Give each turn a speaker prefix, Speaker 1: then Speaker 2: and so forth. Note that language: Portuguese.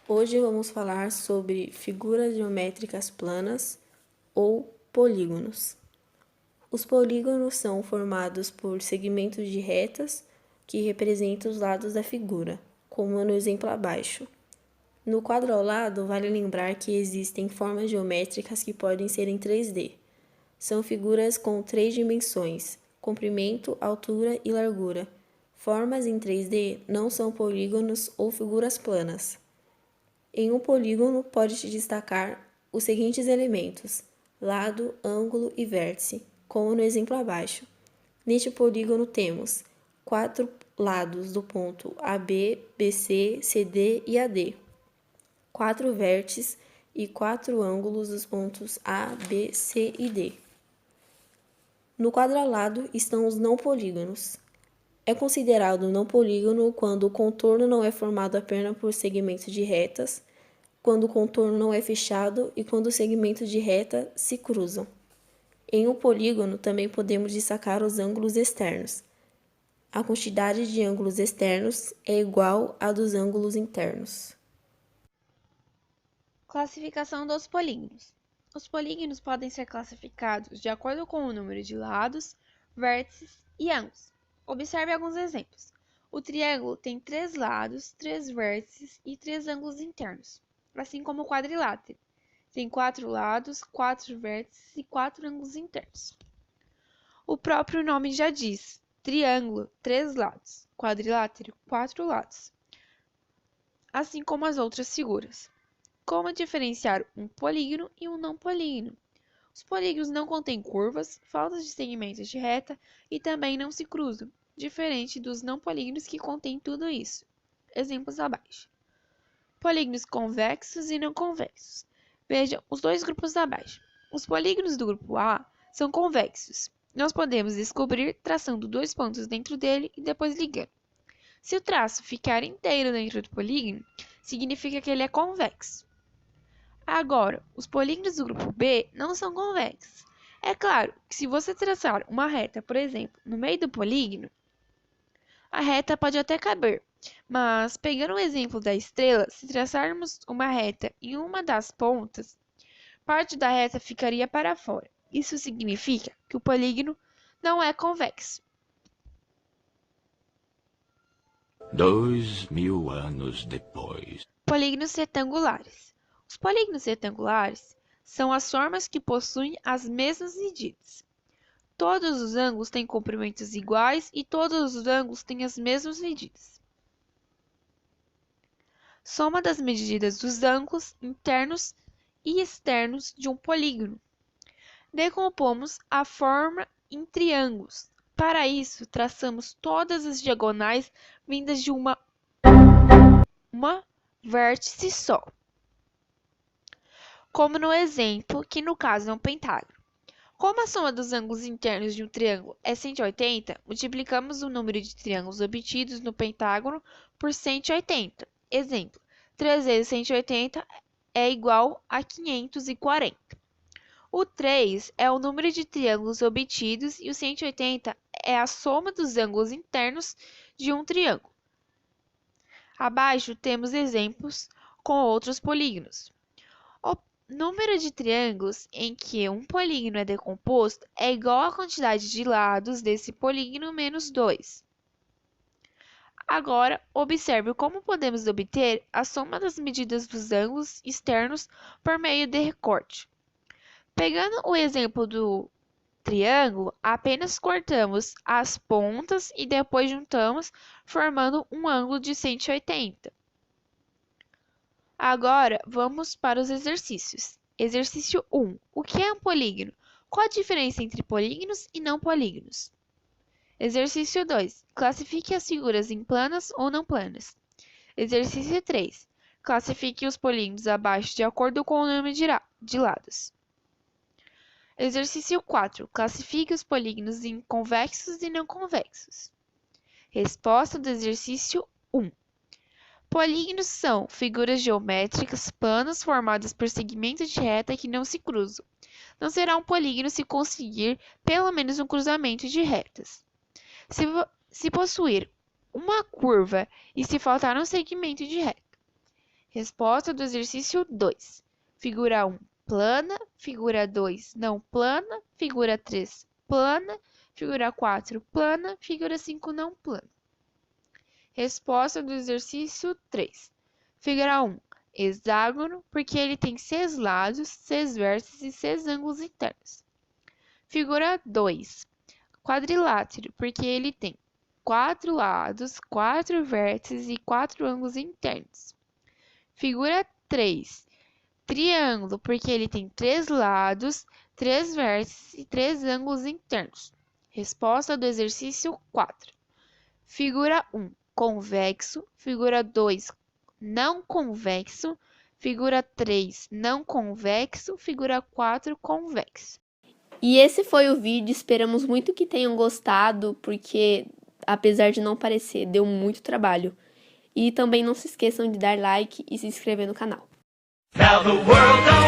Speaker 1: Hoje vamos falar sobre figuras geométricas planas ou polígonos. Os polígonos são formados por segmentos de retas que representam os lados da figura, como no exemplo abaixo. No quadro ao lado, vale lembrar que existem formas geométricas que podem ser em 3D. São figuras com 3 dimensões, comprimento, altura e largura. Formas em 3D não são polígonos ou figuras planas. Em um polígono, pode-se destacar os seguintes elementos: lado, ângulo e vértice, como no exemplo abaixo. Neste polígono temos 4 lados do ponto AB, BC, CD e AD, 4 vértices e 4 ângulos dos pontos A, B, C e D. No quadro ao lado estão os não polígonos. É considerado não polígono quando o contorno não é formado apenas por segmentos de retas, quando o contorno não é fechado e quando os segmentos de reta se cruzam. Em um polígono também podemos destacar os ângulos externos. A quantidade de ângulos externos é igual à dos ângulos internos.
Speaker 2: Classificação dos polígonos. Os polígonos podem ser classificados de acordo com o número de lados, vértices e ângulos. Observe alguns exemplos. O triângulo tem 3 lados, 3 vértices e 3 ângulos internos, assim como o quadrilátero. Tem 4 lados, 4 vértices e 4 ângulos internos. O próprio nome já diz: triângulo, 3 lados, quadrilátero, 4 lados, assim como as outras figuras. Como diferenciar um polígono e um não polígono? Os polígonos não contêm curvas, faltas de segmentos de reta e também não se cruzam, diferente dos não polígonos que contêm tudo isso. Exemplos abaixo. Polígonos convexos e não convexos. Vejam os dois grupos abaixo. Os polígonos do grupo A são convexos. Nós podemos descobrir traçando 2 pontos dentro dele e depois ligando. Se o traço ficar inteiro dentro do polígono, significa que ele é convexo. Agora, os polígonos do grupo B não são convexos. É claro que se você traçar uma reta, por exemplo, no meio do polígono, a reta pode até caber, mas pegando o exemplo da estrela, se traçarmos uma reta em uma das pontas, parte da reta ficaria para fora. Isso significa que o polígono não é convexo.
Speaker 3: 2000 anos depois.
Speaker 2: Polígonos retangulares. Os polígonos retangulares são as formas que possuem as mesmas medidas. Todos os ângulos têm comprimentos iguais e todos os ângulos têm as mesmas medidas. Soma das medidas dos ângulos internos e externos de um polígono. Decompomos a forma em triângulos. Para isso, traçamos todas as diagonais vindas de uma vértice só, como no exemplo, que no caso é um pentágono. Como a soma dos ângulos internos de um triângulo é 180, multiplicamos o número de triângulos obtidos no pentágono por 180. Exemplo, 3 vezes 180 é igual a 540. O 3 é o número de triângulos obtidos e o 180 é a soma dos ângulos internos de um triângulo. Abaixo temos exemplos com outros polígonos. O número de triângulos em que um polígono é decomposto é igual à quantidade de lados desse polígono menos 2. Agora, observe como podemos obter a soma das medidas dos ângulos externos por meio de recorte. Pegando o exemplo do triângulo, apenas cortamos as pontas e depois juntamos, formando um ângulo de 180. Agora, vamos para os exercícios. Exercício 1. O que é um polígono? Qual a diferença entre polígonos e não polígonos? Exercício 2. Classifique as figuras em planas ou não planas. Exercício 3. Classifique os polígonos abaixo de acordo com o número de lados. Exercício 4. Classifique os polígonos em convexos e não convexos. Resposta do exercício 1. Polígonos são figuras geométricas planas formadas por segmentos de reta que não se cruzam. Não será um polígono se conseguir pelo menos um cruzamento de retas. Se possuir uma curva e se faltar um segmento de reta. Resposta do exercício 2. Figura 1, plana. Figura 2, não plana. Figura 3, plana. Figura 4, plana. Figura 5, não plana. Resposta do exercício 3. Figura 1, hexágono, porque ele tem 6 lados, 6 vértices e 6 ângulos internos. Figura 2, quadrilátero, porque ele tem 4 lados, 4 vértices e 4 ângulos internos. Figura 3, triângulo, porque ele tem 3 lados, 3 vértices e 3 ângulos internos. Resposta do exercício 4. Figura 1, convexo. Figura 2, não convexo. Figura 3, não convexo. Figura 4, convexo.
Speaker 1: E esse foi o vídeo, esperamos muito que tenham gostado, porque apesar de não parecer, deu muito trabalho. E também não se esqueçam de dar like e se inscrever no canal.
Speaker 4: Now the world